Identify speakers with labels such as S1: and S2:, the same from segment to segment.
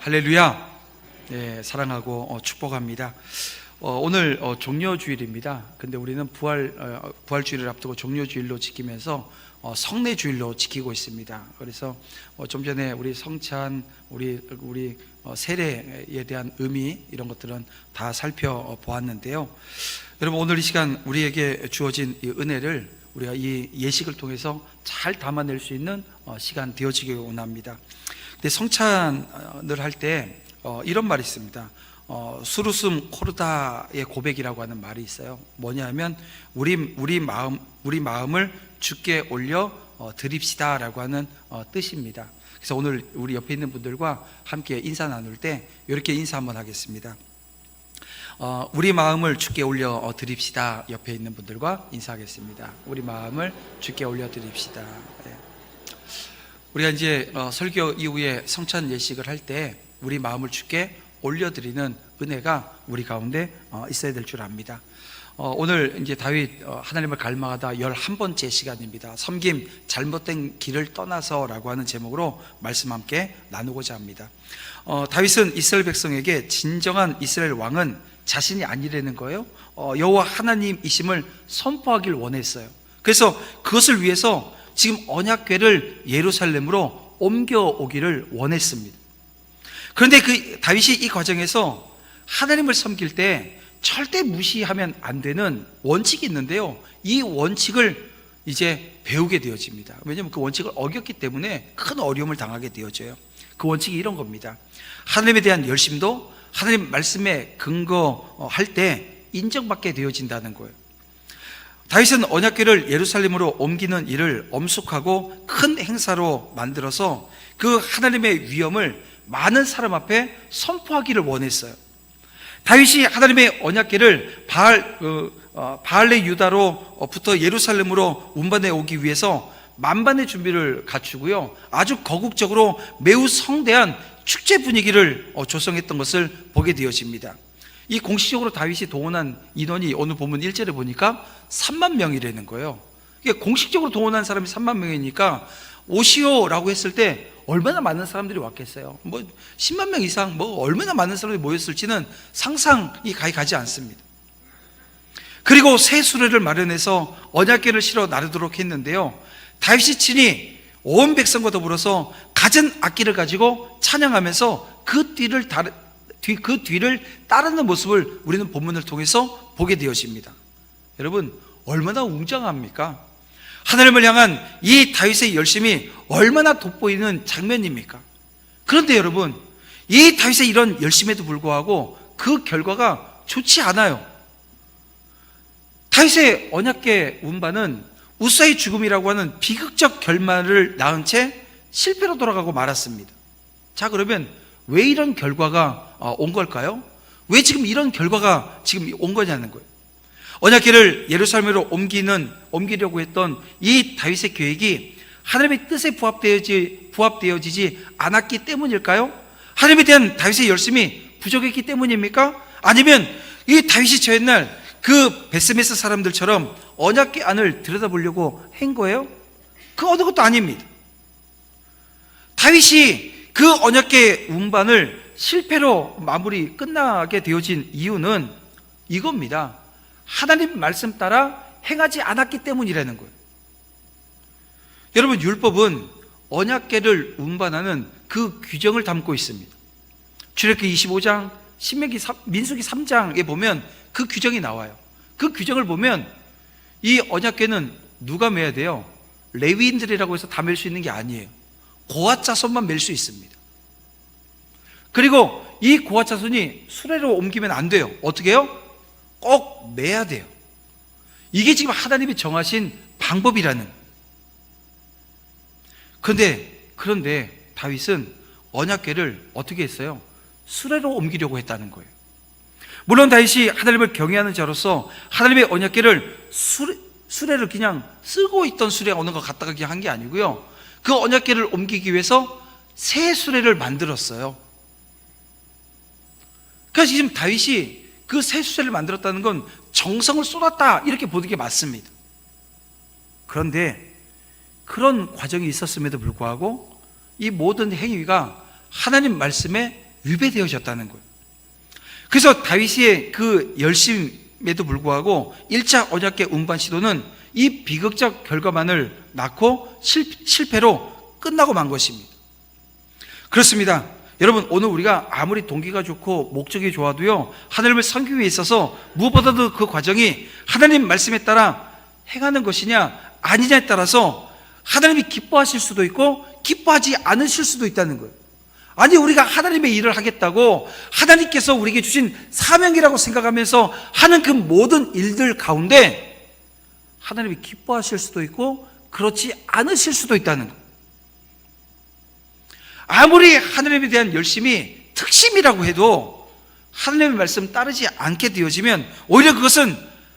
S1: 할렐루야. 네, 사랑하고 축복합니다. 오늘 종려주일입니다. 근데 우리는 부활주일을 앞두고 종려주일로 지키면서 성례주일로 지키고 있습니다. 그래서 좀 전에 우리 성찬, 우리 세례에 대한 의미, 이런 것들은 다 살펴보았는데요. 여러분, 오늘 이 시간 우리에게 주어진 이 은혜를 우리가 이 예식을 통해서 잘 담아낼 수 있는 시간 되어지길 원합니다. 근데 성찬을 할 때 이런 말이 있습니다. 수르숨 코르다의 고백이라고 하는 말이 있어요. 뭐냐면 우리 마음을 주께 올려 드립시다라고 하는 뜻입니다. 그래서 오늘 우리 옆에 있는 분들과 함께 인사 나눌 때 이렇게 인사 한번 하겠습니다. 우리 마음을 주께 올려 드립시다. 옆에 있는 분들과 인사하겠습니다. 우리 마음을 주께 올려 드립시다. 우리가 이제 설교 이후에 성찬 예식을 할 때 우리 마음을 주께 올려드리는 은혜가 우리 가운데 있어야 될 줄 압니다. 오늘 이제 다윗 하나님을 갈망하다 11번째 시간입니다. 섬김 잘못된 길을 떠나서라고 하는 제목으로 말씀 함께 나누고자 합니다. 다윗은 이스라엘 백성에게 진정한 이스라엘 왕은 자신이 아니라는 거예요. 여호와 하나님이심을 선포하길 원했어요. 그래서 그것을 위해서 지금 언약궤를 예루살렘으로 옮겨오기를 원했습니다. 그런데 다윗이 이 과정에서 하나님을 섬길 때 절대 무시하면 안 되는 원칙이 있는데요, 이 원칙을 이제 배우게 되어집니다. 왜냐하면 그 원칙을 어겼기 때문에 큰 어려움을 당하게 되어져요. 그 원칙이 이런 겁니다. 하나님에 대한 열심도 하나님 말씀에 근거할 때 인정받게 되어진다는 거예요. 다윗은 언약궤를 예루살렘으로 옮기는 일을 엄숙하고 큰 행사로 만들어서 그 하나님의 위엄을 많은 사람 앞에 선포하기를 원했어요. 다윗이 하나님의 언약궤를 바알레 유다로부터 예루살렘으로 운반해 오기 위해서 만반의 준비를 갖추고요, 아주 거국적으로 매우 성대한 축제 분위기를 조성했던 것을 보게 되어집니다. 이 공식적으로 다윗이 동원한 인원이 오늘 본문 1절에 보니까 3만 명이라는 거예요. 이게 공식적으로 동원한 사람이 3만 명이니까 오시오라고 했을 때 얼마나 많은 사람들이 왔겠어요. 10만 명 이상, 얼마나 많은 사람들이 모였을지는 상상이 가지 않습니다. 그리고 새 수레를 마련해서 언약궤를 실어 나르도록 했는데요, 다윗이 친히 온 백성과 더불어서 갖은 악기를 가지고 찬양하면서 그 뒤를 따르는 모습을 우리는 본문을 통해서 보게 되어집니다. 여러분, 얼마나 웅장합니까? 하나님을 향한 이 다윗의 열심이 얼마나 돋보이는 장면입니까? 그런데 여러분, 이 다윗의 이런 열심에도 불구하고 그 결과가 좋지 않아요. 다윗의 언약궤 운반은 우사의 죽음이라고 하는 비극적 결말을 낳은 채 실패로 돌아가고 말았습니다. 자, 그러면 왜 이런 결과가 온 걸까요? 왜 지금 이런 결과가 지금 온 거냐는 거예요. 언약궤를 예루살렘으로 옮기려고 했던 이 다윗의 계획이 하나님의 뜻에 부합되어지지 않았기 때문일까요? 하나님에 대한 다윗의 열심이 부족했기 때문입니까? 아니면 이 다윗이 저 옛날 그 베스메스 사람들처럼 언약궤 안을 들여다보려고 한 거예요? 그 어느 것도 아닙니다. 다윗이 그 언약궤 운반을 실패로 끝나게 되어진 이유는 이겁니다. 하나님 말씀 따라 행하지 않았기 때문이라는 거예요. 여러분, 율법은 언약궤를 운반하는 그 규정을 담고 있습니다. 출애굽기 25장, 민수기 3장에 보면 그 규정이 나와요. 그 규정을 보면 이 언약궤는 누가 매야 돼요? 레위인들이라고 해서 다 맬 수 있는 게 아니에요. 고아 자손만 맬 수 있습니다. 그리고 이 고아 자손이 수레로 옮기면 안 돼요. 어떻게 해요? 꼭 매야 돼요. 이게 지금 하나님이 정하신 방법이라는. 그런데 다윗은 언약궤를 어떻게 했어요? 수레로 옮기려고 했다는 거예요. 물론 다윗이 하나님을 경외하는 자로서 하나님의 언약궤를 수레를 그냥 쓰고 있던 수레가 어느 거 갖다가 그냥 한 게 아니고요, 그 언약궤를 옮기기 위해서 새 수레를 만들었어요. 그래서 지금 다윗이 그 새 수레를 만들었다는 건 정성을 쏟았다, 이렇게 보는 게 맞습니다. 그런데 그런 과정이 있었음에도 불구하고 이 모든 행위가 하나님 말씀에 위배되어졌다는 거예요. 그래서 다윗의 그 열심에도 불구하고 1차 언약궤 운반 시도는 이 비극적 결과만을 낳고 실패로 끝나고 만 것입니다. 그렇습니다. 여러분, 오늘 우리가 아무리 동기가 좋고 목적이 좋아도요, 하나님을 섬기기 위해 있어서 무엇보다도 그 과정이 하나님 말씀에 따라 행하는 것이냐 아니냐에 따라서 하나님이 기뻐하실 수도 있고 기뻐하지 않으실 수도 있다는 거예요. 아니, 우리가 하나님의 일을 하겠다고 하나님께서 우리에게 주신 사명이라고 생각하면서 하는 그 모든 일들 가운데 하나님이 기뻐하실 수도 있고 그렇지 않으실 수도 있다는 거예요. 아무리 하나님에 대한 열심이 특심이라고 해도 하나님의 말씀 따르지 않게 되어지면 오히려 그것은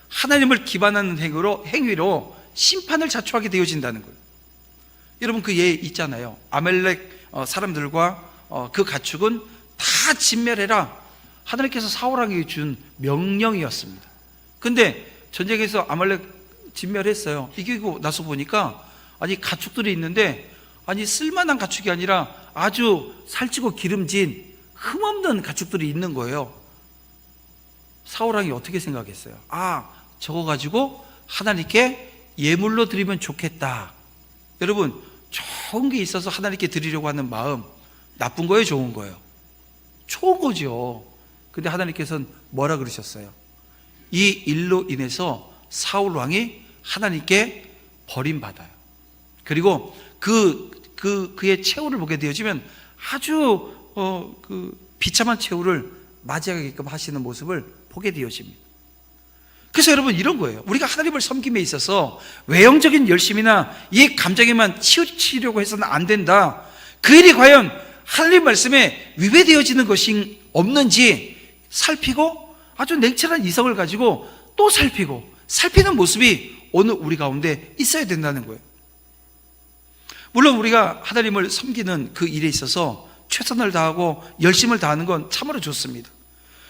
S1: 하나님을 기반하는 행위로 심판을 자초하게 되어진다는 거예요. 여러분, 그 예 있잖아요. 아말렉 사람들과 그 가축은 다 진멸해라. 하나님께서 사울에게 준 명령이었습니다. 근데 전쟁에서 아말렉 진멸했어요. 이기고 나서 보니까 아니, 가축들이 있는데 아니, 쓸만한 가축이 아니라 아주 살찌고 기름진 흠없는 가축들이 있는 거예요. 사울왕이 어떻게 생각했어요? 아, 저거 가지고 하나님께 예물로 드리면 좋겠다. 여러분, 좋은 게 있어서 하나님께 드리려고 하는 마음, 나쁜 거예요, 좋은 거예요? 좋은 거죠. 근데 하나님께서는 뭐라 그러셨어요? 이 일로 인해서 사울 왕이 하나님께 버림받아요. 그리고 그의 최후를 보게 되어지면 아주 비참한 최후를 맞이하게끔 하시는 모습을 보게 되어집니다. 그래서 여러분, 이런 거예요. 우리가 하나님을 섬김에 있어서 외형적인 열심이나 이 감정에만 치우치려고 해서는 안 된다. 그 일이 과연 하나님 말씀에 위배되어지는 것이 없는지 살피고 아주 냉철한 이성을 가지고 또 살피는 모습이 오늘 우리 가운데 있어야 된다는 거예요. 물론 우리가 하나님을 섬기는 그 일에 있어서 최선을 다하고 열심을 다하는 건 참으로 좋습니다.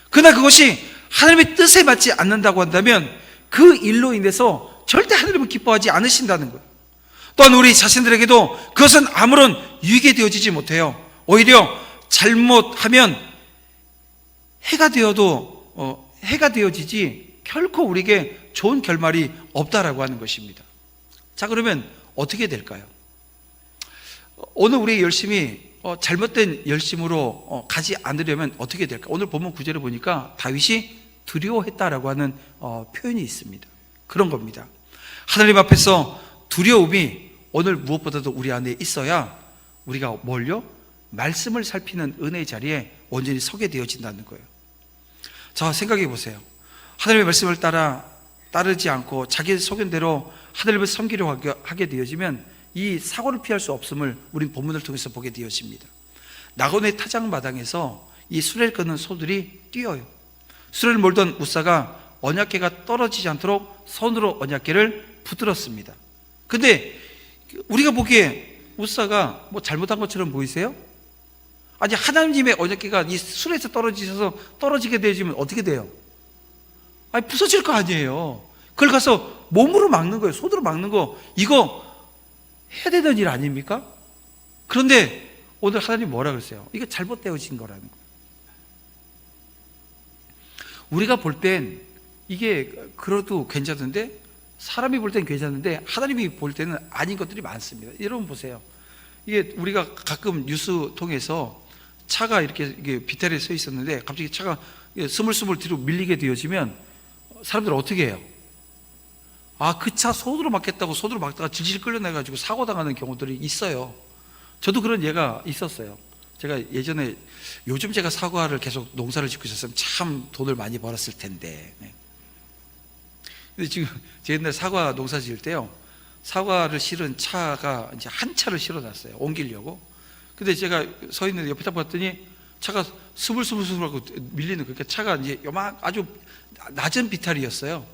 S1: 그러나 그것이 하나님의 뜻에 맞지 않는다고 한다면 그 일로 인해서 절대 하나님을 기뻐하지 않으신다는 거예요. 또한 우리 자신들에게도 그것은 아무런 유익이 되어지지 못해요. 오히려 잘못하면 해가 되어지지 결코 우리에게 좋은 결말이 없다라고 하는 것입니다. 자, 그러면 어떻게 될까요? 오늘 우리의 열심이 잘못된 열심으로 가지 않으려면 어떻게 될까? 오늘 본문 9절을 보니까 다윗이 두려워했다라고 하는 표현이 있습니다. 그런 겁니다. 하나님 앞에서 두려움이 오늘 무엇보다도 우리 안에 있어야 우리가 뭘요? 말씀을 살피는 은혜의 자리에 온전히 서게 되어진다는 거예요. 자, 생각해 보세요. 하나님의 말씀을 따르지 않고 자기 소견대로 하나님을 섬기려고 하게 되어지면 이 사고를 피할 수 없음을 우린 본문을 통해서 보게 되어집니다. 낙원의 타작마당에서 이 수레를 끄는 소들이 뛰어요. 수레를 몰던 우사가 언약궤가 떨어지지 않도록 손으로 언약궤를 붙들었습니다. 근데 우리가 보기에 우사가 뭐 잘못한 것처럼 보이세요? 아니, 하나님의 언약궤가 이 수레에서 떨어지게 되어지면 어떻게 돼요? 아니, 부서질 거 아니에요. 그걸 가서 몸으로 막는 거예요. 손으로 막는 거. 이거 해야 되는 일 아닙니까? 그런데 오늘 하나님 뭐라 그랬어요? 이거 잘못되어진 거라는 거예요. 우리가 볼 땐 이게 그래도 괜찮은데, 사람이 볼 땐 괜찮은데 하나님이 볼 때는 아닌 것들이 많습니다. 여러분 보세요. 이게 우리가 가끔 뉴스 통해서 차가 이렇게 비탈에 서 있었는데 갑자기 차가 스물스물 뒤로 밀리게 되어지면 사람들은 어떻게 해요? 아, 그 차 손으로 막겠다고 손으로 막다가 질질 끌려내가지고 사고 당하는 경우들이 있어요. 저도 그런 예가 있었어요. 제가 예전에, 요즘 제가 사과를 계속 농사를 짓고 있었으면 참 돈을 많이 벌었을 텐데. 근데 지금 제 옛날 사과 농사 지을 때요, 사과를 실은 차가 이제 한 차를 실어놨어요. 옮기려고. 근데 제가 서 있는데 옆에 딱 봤더니 차가 스물스물하고 밀리는, 그러니까 차가 이제 아주 낮은 비탈이었어요.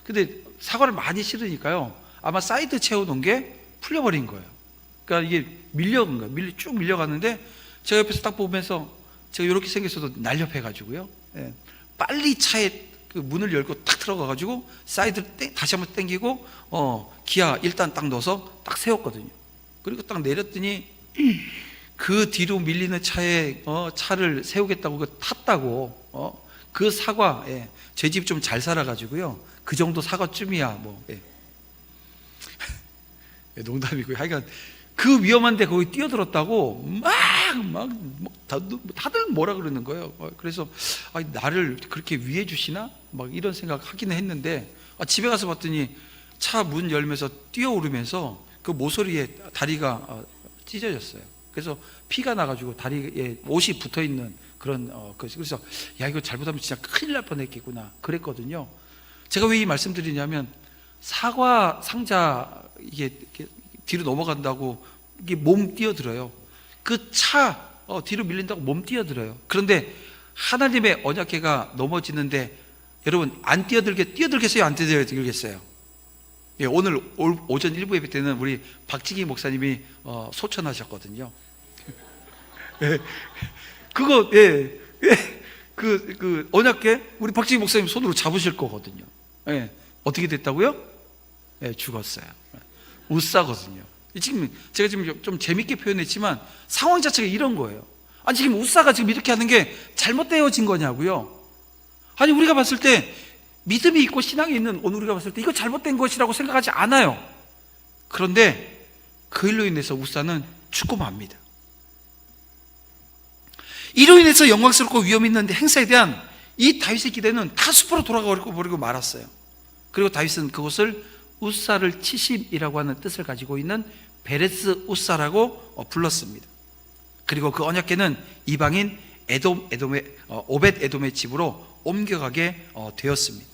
S1: 근데 사과를 많이 실으니까요, 아마 사이드 채워놓은 게 풀려버린 거예요. 그러니까 이게 밀려간 거예요. 쭉 밀려갔는데 제가 옆에서 딱 보면서, 제가 이렇게 생겼어도 날렵해가지고요, 빨리 차에 그 문을 열고 딱 들어가가지고 사이드를 다시 한번 당기고 기아 일단 딱 넣어서 딱 세웠거든요. 그리고 딱 내렸더니 그 뒤로 밀리는 차에 차를 세우겠다고 탔다고 그 사과, 예. 제 집 좀 잘 살아가지고요. 그 정도 사과쯤이야 뭐. 예. 농담이고요. 하여간 그 위험한데 거기 뛰어들었다고 다들 뭐라 그러는 거예요. 그래서 나를 그렇게 위해 주시나? 막 이런 생각 하기는 했는데 집에 가서 봤더니 차 문 열면서 뛰어오르면서 그 모서리에 다리가 찢어졌어요. 그래서 피가 나가지고 다리에 옷이 붙어 있는 그런 그래서 야, 이거 잘못하면 진짜 큰일 날 뻔했겠구나 그랬거든요. 제가 왜 이 말씀드리냐면 사과 상자 이게 뒤로 넘어간다고 이게 몸 뛰어들어요. 그 차 뒤로 밀린다고 몸 뛰어들어요. 그런데 하나님의 언약궤가 넘어지는데 여러분 안 뛰어들겠어요? 안 뛰어들겠어요? 예, 오늘 오전 일부 예배 때는 우리 박지기 목사님이 소천하셨거든요. 예, 그거 그 언약궤 우리 박지기 목사님 손으로 잡으실 거거든요. 예, 어떻게 됐다고요? 예, 죽었어요. 우싸거든요. 지금 제가 지금 좀 재밌게 표현했지만 상황 자체가 이런 거예요. 아니 지금 우싸가 지금 이렇게 하는 게 잘못되어진 거냐고요? 아니 우리가 봤을 때 믿음이 있고 신앙이 있는 오늘 우리가 봤을 때 이거 잘못된 것이라고 생각하지 않아요. 그런데 그 일로 인해서 우싸는 죽고 맙니다. 이로 인해서 영광스럽고 위험 있는 행사에 대한 이 다윗의 기대는 다 숲으로 돌아가버리고 말았어요. 그리고 다윗은 그것을 우사를 치심이라고 하는 뜻을 가지고 있는 베레스 우사라고 불렀습니다. 그리고 그 언약궤는 이방인 오벳 에돔의 집으로 옮겨가게 되었습니다.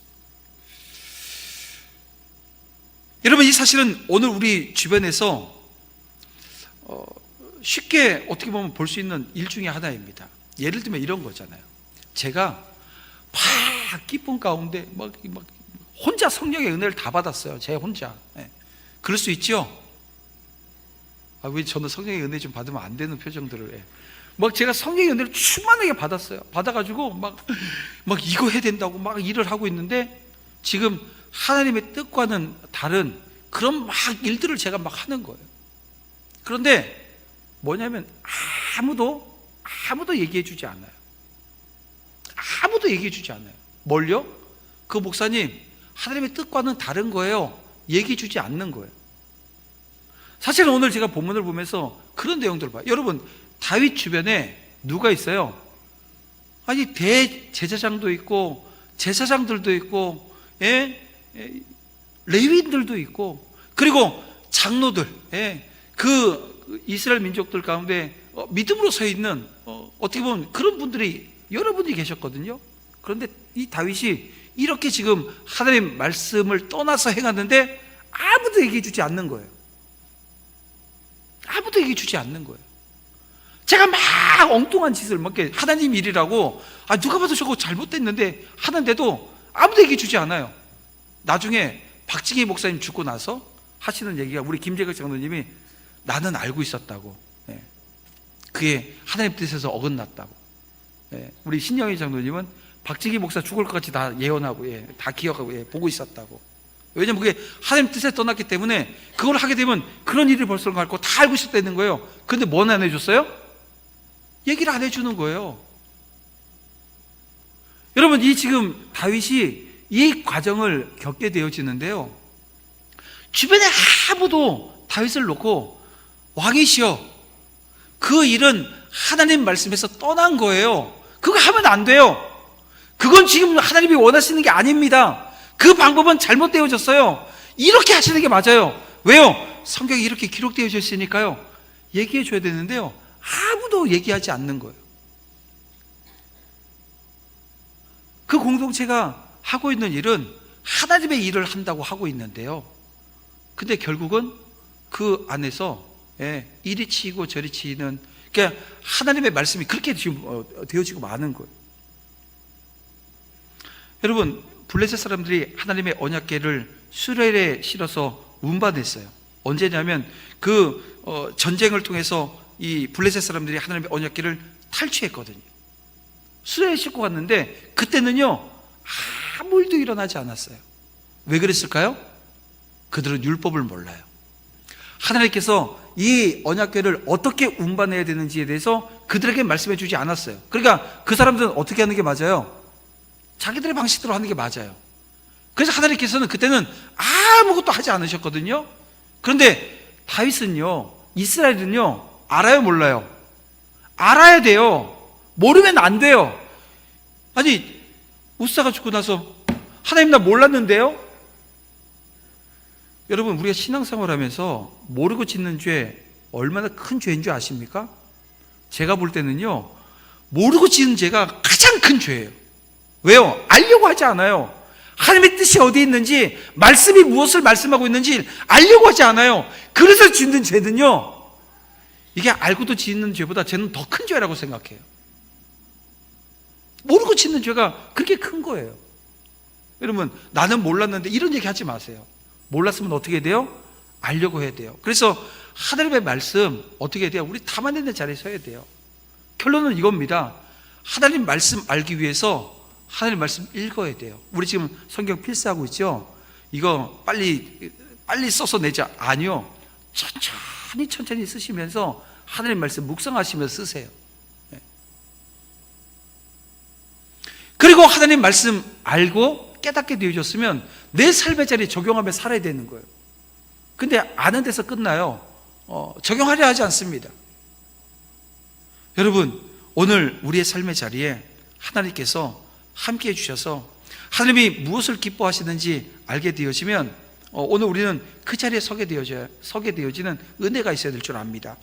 S1: 여러분, 이 사실은 오늘 우리 주변에서 쉽게 어떻게 보면 볼 수 있는 일 중에 하나입니다. 예를 들면 이런 거잖아요. 제가 막 기쁨 가운데 막 혼자 성령의 은혜를 다 받았어요. 제 혼자. 예. 그럴 수 있죠? 왜 저는 성령의 은혜 좀 받으면 안 되는 표정들을 해. 막 제가 성령의 은혜를 충만하게 받았어요. 받아가지고 막 이거 해야 된다고 막 일을 하고 있는데 지금 하나님의 뜻과는 다른 그런 막 일들을 제가 막 하는 거예요. 그런데 뭐냐면 아무도 얘기해 주지 않아요. 아무도 얘기해 주지 않아요. 뭘요? 그 목사님 하나님의 뜻과는 다른 거예요. 얘기해 주지 않는 거예요. 사실은 오늘 제가 본문을 보면서 그런 내용들을 봐요. 여러분, 다윗 주변에 누가 있어요? 아니 대제사장도 있고 제사장들도 있고 레위인들도 있고 그리고 장로들, 그 이스라엘 민족들 가운데 믿음으로 서 있는 어떻게 보면 그런 분들이 여러분이 계셨거든요. 그런데 이 다윗이 이렇게 지금 하나님의 말씀을 떠나서 행하는데 아무도 얘기해 주지 않는 거예요. 아무도 얘기해 주지 않는 거예요. 제가 막 엉뚱한 짓을 막 하나님 일이라고 누가 봐도 저거 잘못됐는데 하는데도 아무도 얘기해 주지 않아요. 나중에 박지기 목사님 죽고 나서 하시는 얘기가 우리 김재극 장로님이 나는 알고 있었다고. 그게 하나님 뜻에서 어긋났다고. 우리 신영희 장로님은 박지기 목사 죽을 것 같이 다 예언하고 다 기억하고 보고 있었다고. 왜냐면 그게 하나님 뜻에 떠났기 때문에 그걸 하게 되면 그런 일이 벌써 갈고 다 알고 있었다는 거예요. 근데 뭐 안 해줬어요? 얘기를 안 해주는 거예요. 여러분, 이 지금 다윗이 이 과정을 겪게 되어지는데요, 주변에 아무도 다윗을 놓고 왕이시여, 그 일은 하나님 말씀에서 떠난 거예요. 그거 하면 안 돼요. 그건 지금 하나님이 원하시는 게 아닙니다. 그 방법은 잘못되어졌어요. 이렇게 하시는 게 맞아요. 왜요? 성경에 이렇게 기록되어져 있으니까요. 얘기해 줘야 되는데요, 아무도 얘기하지 않는 거예요. 그 공동체가 하고 있는 일은 하나님의 일을 한다고 하고 있는데요, 근데 결국은 그 안에서 이리 치이고 저리 치이는, 그러니까 하나님의 말씀이 그렇게 지금 되어지고 마는 거예요. 여러분, 블레셋 사람들이 하나님의 언약궤를 수레에 실어서 운반했어요. 언제냐면 그 전쟁을 통해서 이 블레셋 사람들이 하나님의 언약궤를 탈취했거든요. 수레에 싣고 갔는데 그때는요 아무 일도 일어나지 않았어요. 왜 그랬을까요? 그들은 율법을 몰라요. 하나님께서 이 언약궤를 어떻게 운반해야 되는지에 대해서 그들에게 말씀해 주지 않았어요. 그러니까 그 사람들은 어떻게 하는 게 맞아요? 자기들의 방식대로 하는 게 맞아요. 그래서 하나님께서는 그때는 아무것도 하지 않으셨거든요. 그런데 다윗은요, 이스라엘은요, 알아요, 몰라요? 알아야 돼요. 모르면 안 돼요. 아니, 우사가 죽고 나서 하나님 나 몰랐는데요? 여러분, 우리가 신앙생활 하면서 모르고 짓는 죄 얼마나 큰 죄인 줄 아십니까? 제가 볼 때는요, 모르고 짓는 죄가 가장 큰 죄예요. 왜요? 알려고 하지 않아요. 하나님의 뜻이 어디에 있는지, 말씀이 무엇을 말씀하고 있는지 알려고 하지 않아요. 그래서 짓는 죄는요, 이게 알고도 짓는 죄보다 저는 더 큰 죄라고 생각해요. 모르고 짓는 죄가 그렇게 큰 거예요. 여러분, 나는 몰랐는데 이런 얘기 하지 마세요. 몰랐으면 어떻게 해야 돼요? 알려고 해야 돼요. 그래서 하나님의 말씀 어떻게 해야 돼요? 우리 담아내는 자리에 서야 돼요. 결론은 이겁니다. 하나님 말씀 알기 위해서 하나님 말씀 읽어야 돼요. 우리 지금 성경 필사하고 있죠? 이거 빨리 써서 내자. 아니요. 천천히 쓰시면서 하나님 말씀 묵상하시면서 쓰세요. 그리고 하나님 말씀 알고 깨닫게 되어졌으면 내 삶의 자리에 적용하며 살아야 되는 거예요. 근데 아는 데서 끝나요. 적용하려 하지 않습니다. 여러분, 오늘 우리의 삶의 자리에 하나님께서 함께 해주셔서 하나님이 무엇을 기뻐하시는지 알게 되어지면 오늘 우리는 그 자리에 서게 되어지는 은혜가 있어야 될 줄 압니다.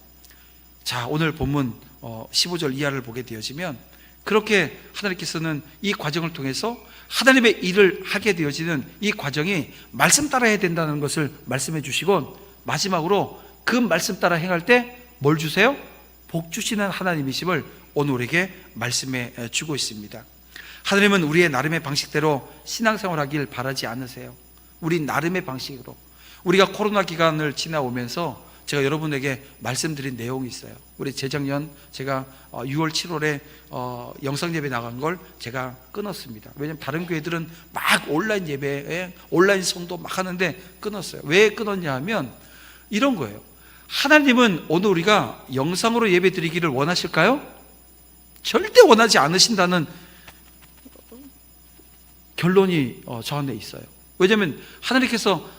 S1: 자, 오늘 본문 15절 이하를 보게 되어지면 그렇게 하나님께서는 이 과정을 통해서 하나님의 일을 하게 되어지는 이 과정이 말씀 따라 해야 된다는 것을 말씀해 주시고, 마지막으로 그 말씀 따라 행할 때 뭘 주세요? 복 주시는 하나님이심을 오늘 우리에게 말씀해 주고 있습니다. 하나님은 우리의 나름의 방식대로 신앙생활하길 바라지 않으세요. 우리 나름의 방식으로. 우리가 코로나 기간을 지나오면서 제가 여러분에게 말씀드린 내용이 있어요. 우리 재작년 제가 6월 7월에 영상예배 나간 걸 제가 끊었습니다. 왜냐하면 다른 교회들은 막 온라인 예배에 온라인 성도 막 하는데 끊었어요. 왜 끊었냐 하면 이런 거예요. 하나님은 오늘 우리가 영상으로 예배 드리기를 원하실까요? 절대 원하지 않으신다는 결론이 저 안에 있어요. 왜냐하면 하나님께서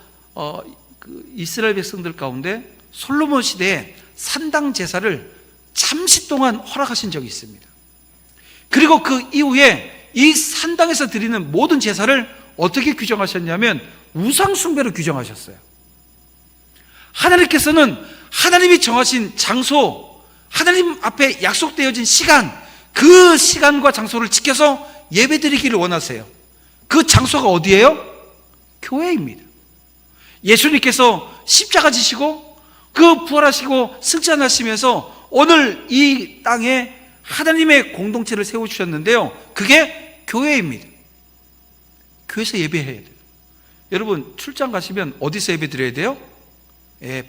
S1: 이스라엘 백성들 가운데 솔로몬 시대에 산당 제사를 잠시 동안 허락하신 적이 있습니다. 그리고 그 이후에 이 산당에서 드리는 모든 제사를 어떻게 규정하셨냐면 우상 숭배로 규정하셨어요. 하나님께서는 하나님이 정하신 장소, 하나님 앞에 약속되어진 시간, 그 시간과 장소를 지켜서 예배드리기를 원하세요. 그 장소가 어디예요? 교회입니다. 예수님께서 십자가 지시고 그 부활하시고 승천하시면서 오늘 이 땅에 하나님의 공동체를 세워주셨는데요, 그게 교회입니다. 교회에서 예배해야 돼요. 여러분, 출장 가시면 어디서 예배 드려야 돼요?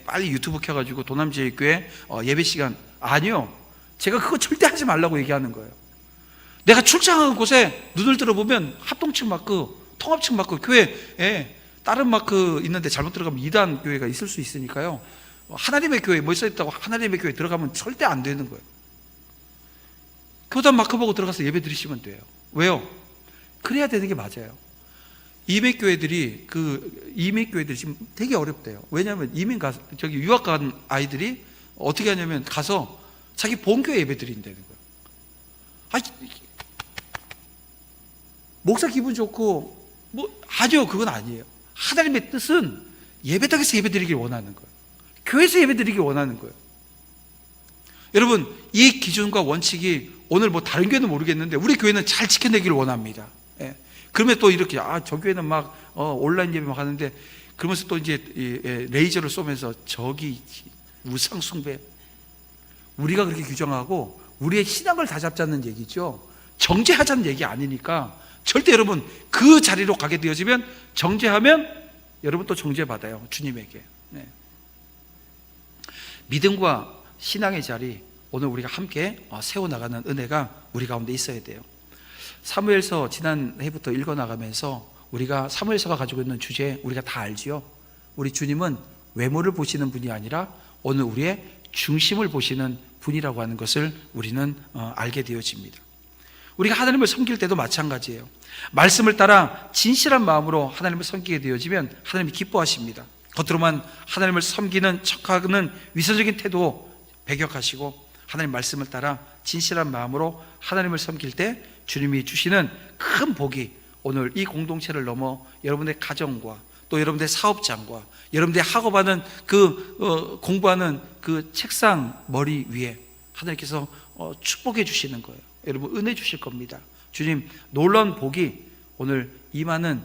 S1: 빨리 유튜브 켜가지고 도남제일교회 예배 시간. 아니요, 제가 그거 절대 하지 말라고 얘기하는 거예요. 내가 출장한 곳에 눈을 들어보면 합동측 마크, 통합측 마크, 교회에 다른 마크 있는데 잘못 들어가면 이단 교회가 있을 수 있으니까요, 하나님의 교회 뭐 써있다고 하나님의 교회 들어가면 절대 안 되는 거예요. 교단 마크 보고 들어가서 예배 드리시면 돼요. 왜요? 그래야 되는 게 맞아요. 이민교회들이 지금 되게 어렵대요. 왜냐하면 유학 간 아이들이 어떻게 하냐면 가서 자기 본교회 예배 드린다는 거예요. 목사 기분 좋고 아니요, 그건 아니에요. 하나님의 뜻은 예배당에서 예배 드리길 원하는 거예요. 교회에서 예배 드리길 원하는 거예요. 여러분, 이 기준과 원칙이 오늘 다른 교회는 모르겠는데 우리 교회는 잘 지켜내기를 원합니다. 그러면 또 이렇게 저 교회는 막 온라인 예배 막 하는데 그러면서 또 이제 레이저를 쏘면서 저기 우상 숭배, 우리가 그렇게 규정하고 우리의 신앙을 다 잡자는 얘기죠. 정죄하자는 얘기 아니니까 절대 여러분 그 자리로 가게 되어지면, 정죄하면 여러분 또 정죄받아요, 주님에게. 믿음과 신앙의 자리, 오늘 우리가 함께 세워나가는 은혜가 우리 가운데 있어야 돼요. 사무엘서 지난 해부터 읽어나가면서 우리가 사무엘서가 가지고 있는 주제 우리가 다 알지요. 우리 주님은 외모를 보시는 분이 아니라 오늘 우리의 중심을 보시는 분이라고 하는 것을 우리는 알게 되어집니다. 우리가 하나님을 섬길 때도 마찬가지예요. 말씀을 따라 진실한 마음으로 하나님을 섬기게 되어지면 하나님이 기뻐하십니다. 겉으로만 하나님을 섬기는 척하는 위선적인 태도 배격하시고, 하나님 말씀을 따라 진실한 마음으로 하나님을 섬길 때 주님이 주시는 큰 복이 오늘 이 공동체를 넘어 여러분의 가정과 또 여러분의 사업장과 여러분들이 학업하는 공부하는 그 책상 머리 위에 하나님께서 축복해 주시는 거예요. 여러분 은혜 주실 겁니다. 주님 놀라운 복이 오늘 임하는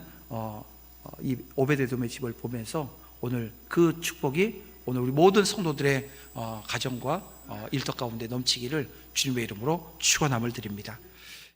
S1: 이 오베데돔의 집을 보면서 오늘 그 축복이 오늘 우리 모든 성도들의 가정과 일터 가운데 넘치기를 주님의 이름으로 축원함을 드립니다.